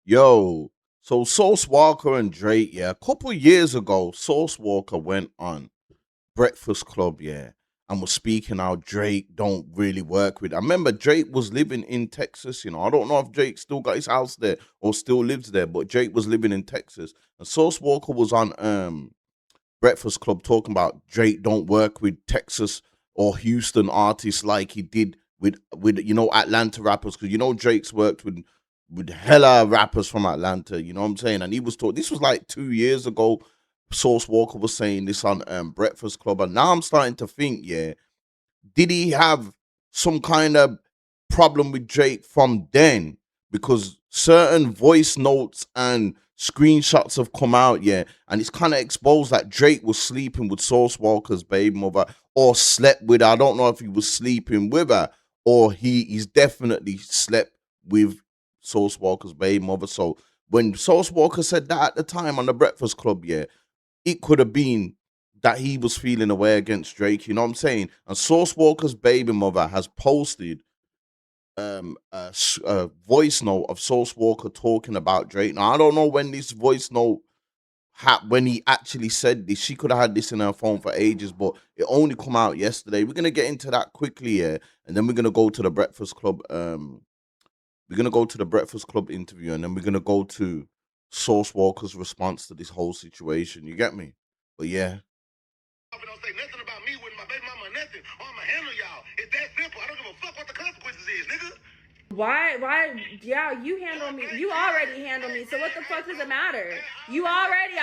Yo, so Sauce Walker and Drake, yeah, a couple years ago, Sauce Walker went on Breakfast Club, yeah, and was speaking how Drake don't really work with. I remember Drake was living in Texas, I don't know if Drake still got his house there or still lives there, but Drake was living in Texas. And Sauce Walker was on Breakfast Club talking about Drake don't work with Texas or Houston artists like he did with Atlanta rappers, because Drake's worked with hella rappers from Atlanta. You know what I'm saying? And he was talking. This was like 2 years ago. Source Walker was saying this on Breakfast Club, and now I'm starting to think, yeah, did he have some kind of problem with Drake from then? Because certain voice notes and screenshots have come out, yeah, and it's kind of exposed that Drake was sleeping with Source Walker's baby mother or slept with her. I don't know if he was sleeping with her or he's definitely slept with Source Walker's baby mother. So when Source Walker said that at the time on the Breakfast Club, yeah, it could have been that he was feeling away against Drake. You know what I'm saying? And Source Walker's baby mother has posted a voice note of Source Walker talking about Drake. Now I don't know when this voice note when he actually said this. She could have had this in her phone for ages, but it only come out yesterday. We're gonna get into that quickly here, and then we're gonna go to the Breakfast Club. We're gonna go to the Breakfast Club interview, and then we're gonna go to Source Walker's response to this whole situation. You get me? But yeah. Don't say nothing about me with my baby mama or nothing, or I'ma handle y'all. It's that simple. I don't give a fuck what the consequences is, nigga. Why, yeah, you handle me. You already handle me, so what the fuck does it matter? You already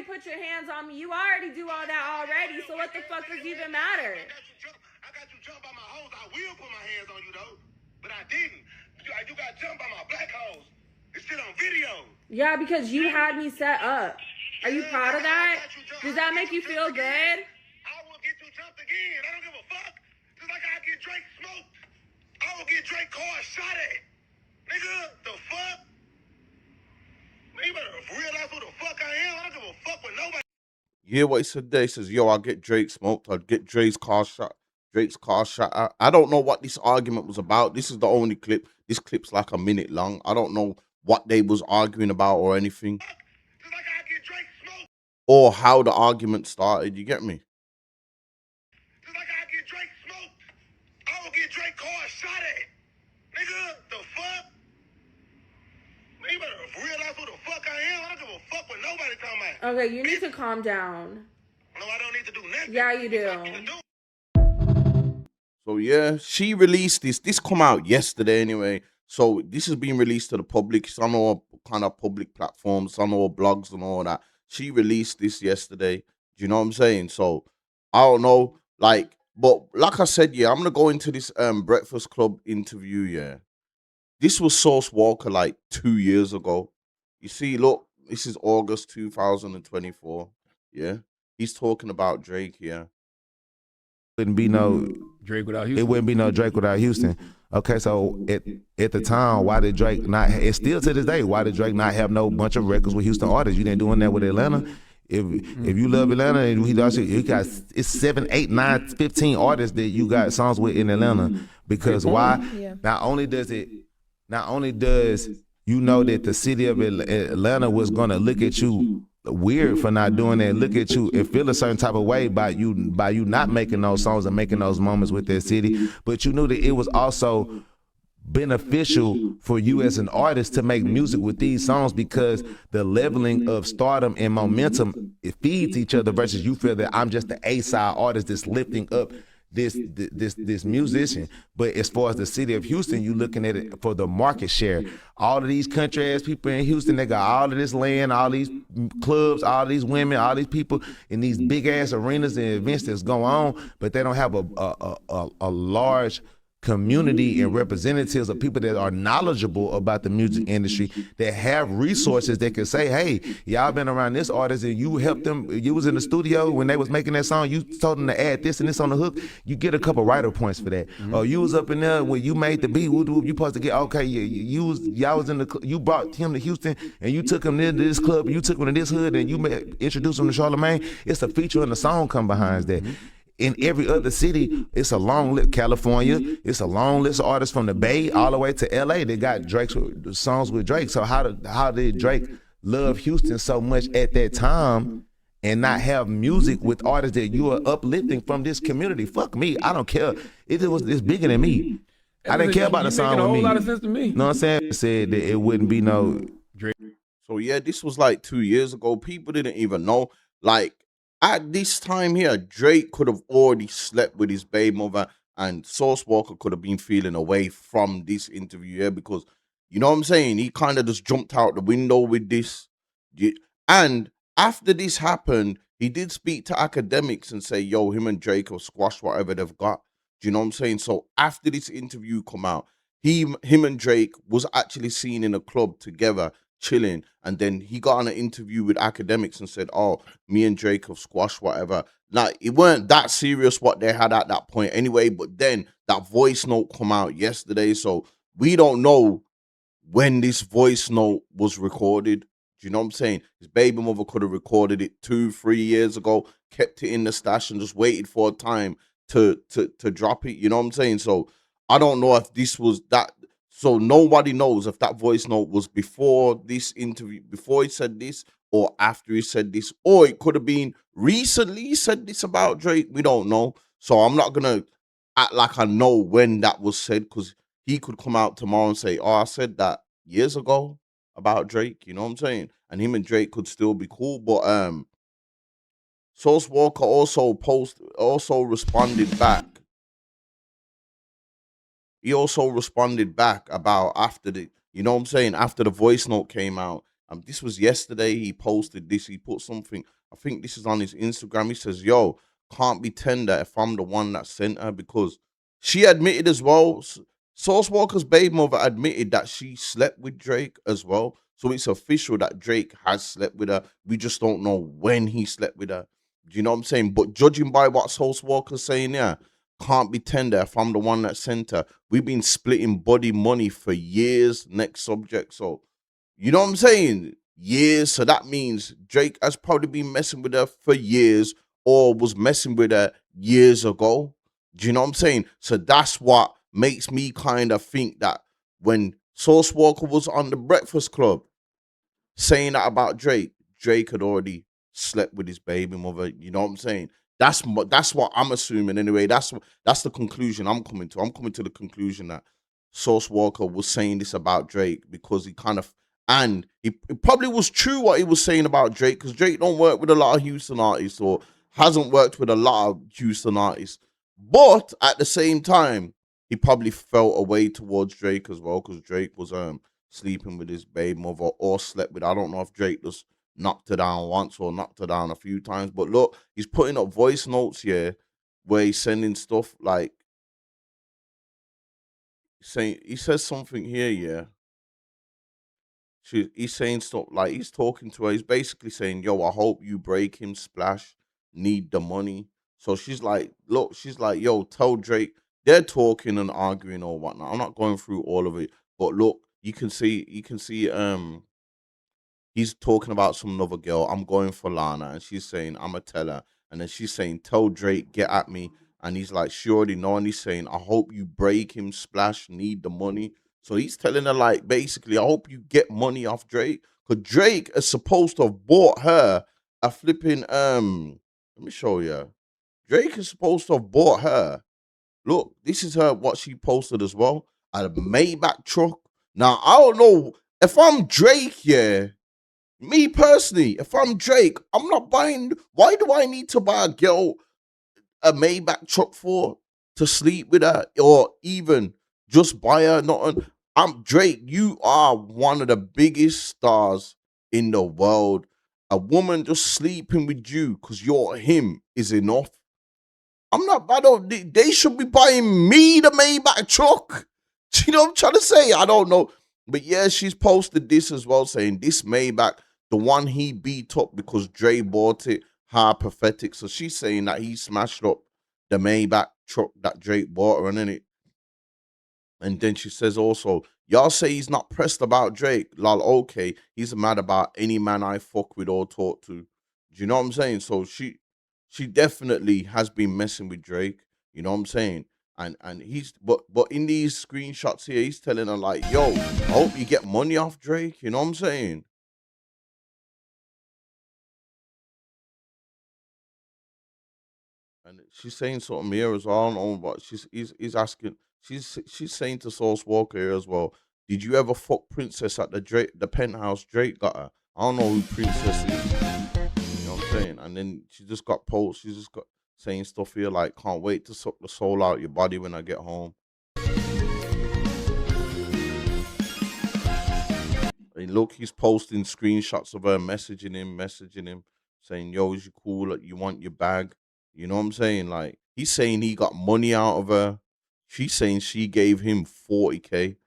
put your hands on me. You already do all that already, so what the fuck does it even matter? I got you jumped by my hoes. I will put my hands on you, though, but I didn't. You got jumped by my black hoes. It's shit on video. Yeah, because you had me set up. Are you proud of that? Does that make you feel good? I will get you jumped again. I don't give a fuck. Just like I get Drake smoked, I will get Drake car shot at. Nigga, the fuck? Man, you better realize who the fuck I am. I don't give a fuck with nobody. You hear what he said there? He says, yo, I'll get Drake smoked. I'll get Drake's car shot. I don't know what this argument was about. This is the only clip. This clip's like a minute long. I don't know what they was arguing about or anything. Just like I get Drake smoked. Or how the argument started. You get me? Just like I get Drake smoked, I will get Drake car shot at. Nigga, the fuck? Man, you better realize who the fuck I am. I don't give a fuck what nobody talking about. Okay, you need to calm down. No, I don't need to do nothing. Yeah, you do. So yeah, she released this. This come out yesterday anyway. So this has been released to the public. It's on all kind of public platforms, on all blogs and all that. She released this yesterday. Do you know what I'm saying? So I don't know, but like I said, yeah, I'm gonna go into this Breakfast Club interview. Yeah, this was Source Walker like 2 years ago. You see, look, this is August 2024. Yeah, he's talking about Drake here. Wouldn't be no Drake without Houston. It wouldn't be no Drake without Houston. Okay, so at the time, why did Drake not? It's still to this day. Why did Drake not have no bunch of records with Houston artists? You didn't doing that with Atlanta. If you love Atlanta, and you got it's 7, 8, 9, 15 artists that you got songs with in Atlanta. Because why? Yeah. Not only does you know that the city of Atlanta was gonna look at you weird for not doing that, look at you and feel a certain type of way by you not making those songs and making those moments with that city, but you knew that it was also beneficial for you as an artist to make music with these songs because the leveling of stardom and momentum, it feeds each other versus you feel that I'm just the A-side artist that's lifting up this musician. But as far as the city of Houston, you looking at it for the market share. All of these country ass people in Houston, they got all of this land, all these clubs, all these women, all these people in these big ass arenas and events that's going on, but they don't have a large community and representatives of people that are knowledgeable about the music industry, that have resources that can say, hey, y'all been around this artist and you helped them, you was in the studio when they was making that song, you told them to add this and this on the hook, you get a couple writer points for that. Or you was up in there when you made the beat, you supposed to get, okay, y'all was in the, you brought him to Houston and you took him to this club, you took him to this hood and you introduced him to Charlemagne. It's a feature in the song come behind that. in every other city, it's a long list. California, it's a long list of artists from the Bay all the way to LA. They got Drake's songs with Drake. So how did Drake love Houston so much at that time and not have music with artists that you are uplifting from this community? Fuck me, I don't care. It's bigger than me. I didn't care about the song making a with whole me. lot of sense to me. You know what I'm saying? It said that it wouldn't be no. So yeah, this was like 2 years ago. People didn't even know. Like at this time here, Drake could have already slept with his baby mother, and Source Walker could have been feeling away from this interview here because you know what I'm saying. He kind of just jumped out the window with this. And after this happened, he did speak to academics and say, "Yo, him and Drake will squash whatever they've got." Do you know what I'm saying? So after this interview come out, him and Drake was actually seen in a club together chilling, and then he got on an interview with academics and said, "Oh, me and Drake have squashed whatever." Like it weren't that serious what they had at that point anyway. But then that voice note come out yesterday, so we don't know when this voice note was recorded. Do you know what I'm saying? His baby mother could have recorded it 2-3 years ago, kept it in the stash, and just waited for a time to drop it. You know what I'm saying? So I don't know if this was that. So nobody knows if that voice note was before this interview, before he said this, or after he said this, or it could have been recently he said this about Drake. We don't know. So I'm not gonna act like I know when that was said because he could come out tomorrow and say, "Oh, I said that years ago about Drake." You know what I'm saying? And him and Drake could still be cool, but Sauce Walker also responded back. He also responded back about after the, you know what I'm saying, after the voice note came out. This was yesterday. He posted this. He put something. I think this is on his Instagram. He says, "Yo, can't be tender if I'm the one that sent her," because she admitted as well. Sauce Walker's baby mother admitted that she slept with Drake as well. So it's official that Drake has slept with her. We just don't know when he slept with her. Do you know what I'm saying? But judging by what Sauce Walker's saying, yeah, can't be tender if I'm the one that sent her. We've been splitting body money for years. Next subject. So, you know what I'm saying? Years. So that means Drake has probably been messing with her for years or was messing with her years ago. Do you know what I'm saying? So that's what makes me kind of think that when Sauce Walker was on the Breakfast Club saying that about Drake, Drake had already slept with his baby mother. You know what I'm saying? That's what I'm assuming anyway. That's the conclusion I'm coming to. I'm coming to the conclusion that Sauce Walker was saying this about Drake because he kind of, and it probably was true what he was saying about Drake because Drake don't work with a lot of Houston artists or hasn't worked with a lot of Houston artists. But at the same time, he probably felt a way towards Drake as well because Drake was sleeping with his baby mother or slept with. I don't know if Drake just knocked her down once or knocked her down a few times. But look, he's putting up voice notes here where he's sending stuff like saying he says something here, yeah. He's saying stuff like he's talking to her. He's basically saying, "Yo, I hope you break him, splash, need the money." So she's like, look, she's like, "Yo, tell Drake." They're talking and arguing or whatnot. I'm not going through all of it, but look, you can see he's talking about some other girl. I'm going for Lana, and she's saying, "I'ma tell her." And then she's saying, "Tell Drake, get at me." And he's like, "She already know." And he's saying, "I hope you break him, splash, need the money." So he's telling her, like, basically, "I hope you get money off Drake." Because Drake is supposed to have bought her a flipping let me show you. Drake is supposed to have bought her. Look, this is her what she posted as well. A Maybach truck. Now, I don't know if I'm Drake, yeah. Me personally, if I'm Drake, I'm not buying. Why do I need to buy a girl a Maybach truck for to sleep with her, or even just buy her? Not. I'm Drake. You are one of the biggest stars in the world. A woman just sleeping with you because you're him is enough. I'm not. I don't. They should be buying me the Maybach truck. Do you know what I'm trying to say? I don't know, but yeah, she's posted this as well, saying this Maybach, the one he beat up because Dre bought it, how pathetic. So she's saying that he smashed up the Maybach truck that Drake bought her, and it. And then she says also, "Y'all say he's not pressed about Drake. Lol, okay, he's mad about any man I fuck with or talk to." Do you know what I'm saying? So she definitely has been messing with Drake. You know what I'm saying? And he's but in these screenshots here, he's telling her like, "Yo, I hope you get money off Drake." You know what I'm saying? And she's saying something here as well. I don't know, but he's asking. She's saying to Sauce Walker here as well. Did you ever fuck Princess at the penthouse Drake got her? I don't know who Princess is. You know what I'm saying? And then she just got posts. She just got saying stuff here like, "Can't wait to suck the soul out your body when I get home." And look, he's posting screenshots of her messaging him, saying, "Yo, is you cool? Like, you want your bag?" You know what I'm saying? Like, he's saying he got money out of her. She's saying she gave him 40K.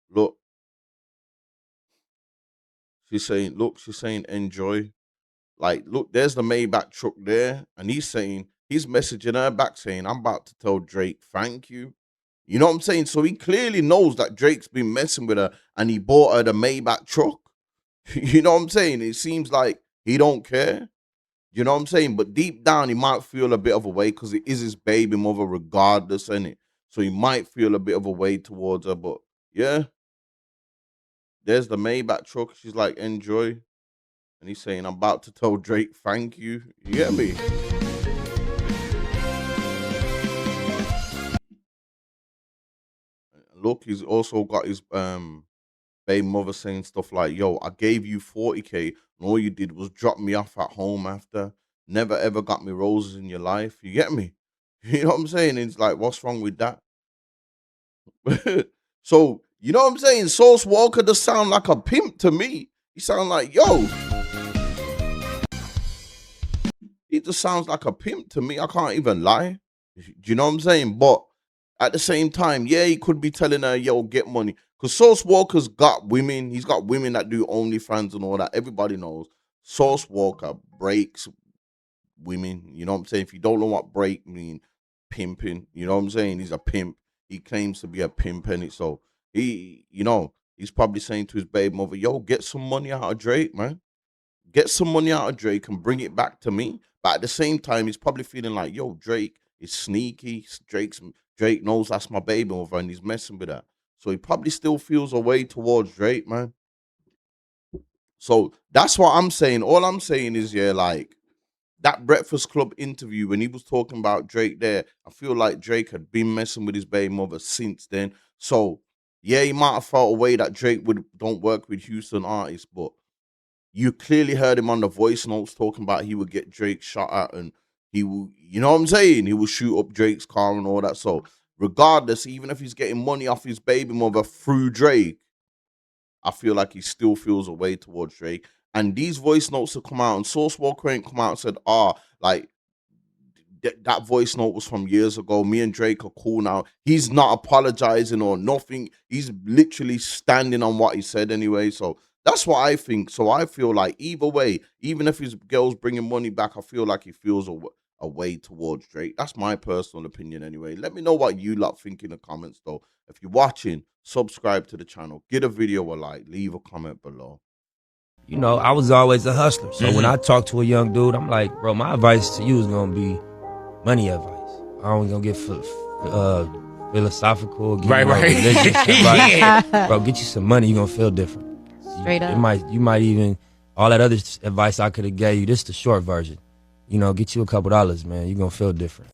Look, she's saying enjoy. Like, look, there's the Maybach truck there, and he's messaging her back saying, "I'm about to tell Drake thank you." You know what I'm saying? So he clearly knows that Drake's been messing with her, and he bought her the Maybach truck. You know what I'm saying? It seems like he don't care. You know what I'm saying? But deep down, he might feel a bit of a way because it is his baby mother, regardless, innit? So he might feel a bit of a way towards her. But yeah, there's the Maybach truck. She's like, enjoy. And he's saying, "I'm about to tell Drake thank you." You get me? Look, he's also got his baby mother saying stuff like, "Yo, I gave you 40K, and all you did was drop me off at home after. Never ever got me roses in your life." You get me? You know what I'm saying? It's like, what's wrong with that? So, you know what I'm saying? Sauce Walker does sound like a pimp to me. He sound like, yo, he just sounds like a pimp to me. I can't even lie. Do you know what I'm saying? But at the same time, yeah, he could be telling her, "Yo, get money." Because Sauce Walker's got women. He's got women that do OnlyFans and all that. Everybody knows Sauce Walker breaks women. You know what I'm saying? If you don't know what break mean, pimping. You know what I'm saying? He's a pimp. He claims to be a pimp, and it so he's probably saying to his baby mother, "Yo, get some money out of Drake, man. Get some money out of Drake and bring it back to me." But at the same time, he's probably feeling like, "Yo, Drake is sneaky. Drake knows that's my baby mother, and he's messing with her." So he probably still feels a way towards Drake, man. So that's what I'm saying. All I'm saying is, yeah, like that Breakfast Club interview when he was talking about Drake there, I feel like Drake had been messing with his baby mother since then. So yeah, he might have felt a way that Drake would don't work with Houston artists, but you clearly heard him on the voice notes talking about he would get Drake shot at and he will, you know what I'm saying? He will shoot up Drake's car and all that. So regardless, even if he's getting money off his baby mother through Drake, I feel like he still feels a way towards Drake. And these voice notes have come out, and Source Walker ain't come out and said, like that voice note was from years ago. Me and Drake are cool now. He's not apologizing or nothing. He's literally standing on what he said anyway. So that's what I think. So I feel like either way, even if his girl's bringing money back, I feel like he feels a way towards Drake. That's my personal opinion anyway. Let me know what you lot think in the comments though. If you're watching, subscribe to the channel. Give a video a like. Leave a comment below. You know, I was always a hustler. So when I talk to a young dude, I'm like, bro, my advice to you is going to be money advice. I don't going to get philosophical. Right. Religious advice. Yeah. Bro, get you some money, you're going to feel different. Straight up. You might even, all that other advice I could have gave you, this is the short version. You know, get you a couple dollars, man. You're going to feel different.